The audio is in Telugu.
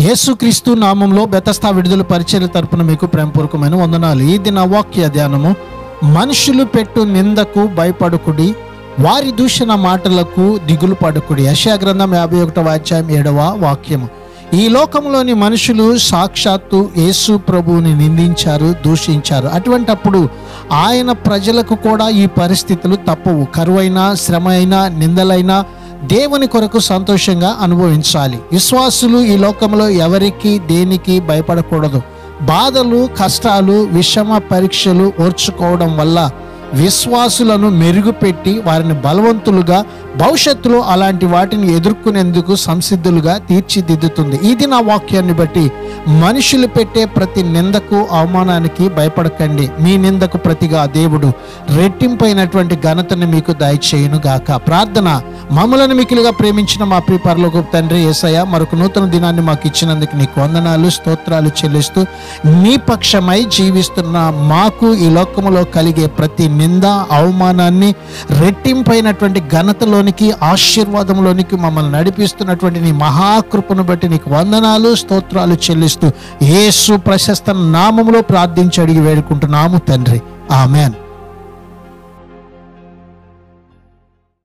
యేసుక్రీస్తు నామంలో బెతస్తా విడుదల పరిచర్య తరపున మీకు ప్రేమపూర్వకమైన వందనాలు. ఈ దిన వాక్య ధ్యానము, మనుషులు పెట్టు నిందకు భయపడుకుడి, వారి దూషణ మాటలకు దిగులు పడుకుడి. యెషయా గ్రంథం 51వ అధ్యాయం 7వ వాక్యము. ఈ లోకంలోని మనుషులు సాక్షాత్తు యేసు ప్రభువుని నిందించారు, దూషించారు. అటువంటప్పుడు ఆయన ప్రజలకు కూడా ఈ పరిస్థితులు తప్పవు. కరువైనా, శ్రమ అయినా, నిందలైనా దేవుని కొరకు సంతోషంగా అనుభవించాలి. విశ్వాసులు ఈ లోకంలో ఎవరికి దేనికి భయపడకూడదు. బాధలు, కష్టాలు, విషమ పరీక్షలు ఓర్చుకోవడం వల్ల విశ్వాసులను మెరుగుపెట్టి వారిని బలవంతులుగా, భవిష్యత్తులో అలాంటి వాటిని ఎదుర్కొనేందుకు సంసిద్ధులుగా తీర్చిదిద్దుతుంది. ఇది నా వాక్యాన్ని బట్టి మనుషులు పెట్టే ప్రతి నిందకు, అవమానానికి భయపడకండి. మీ నిందకు ప్రతిగా దేవుడు రెట్టింపైనటువంటి ఘనతను మీకు దయచేయును గాక. ప్రార్థన. మమ్మలను మికిలిగా ప్రేమించిన మా ప్రియ పరలోకపు తండ్రి యేసయ్య, మరొక నూతన దినాన్ని మాకు ఇచ్చినందుకు నీకు వందనాలు, స్తోత్రాలు చెల్లిస్తూ, నీ పక్షమై జీవిస్తున్న మాకు ఈ లోకములో కలిగే ప్రతి నింద, అవమానాన్ని రెట్టింపైనటువంటి ఘనతలోనికి, ఆశీర్వాదంలోనికి మమ్మల్ని నడిపిస్తున్నటువంటి నీ మహాకృపను బట్టి నీకు వందనాలు, స్తోత్రాలు చెల్లిస్తూ యేసు ప్రశస్త నామములో ప్రార్థించి అడిగి వేడుకుంటున్నాము తండ్రి. ఆమెన్.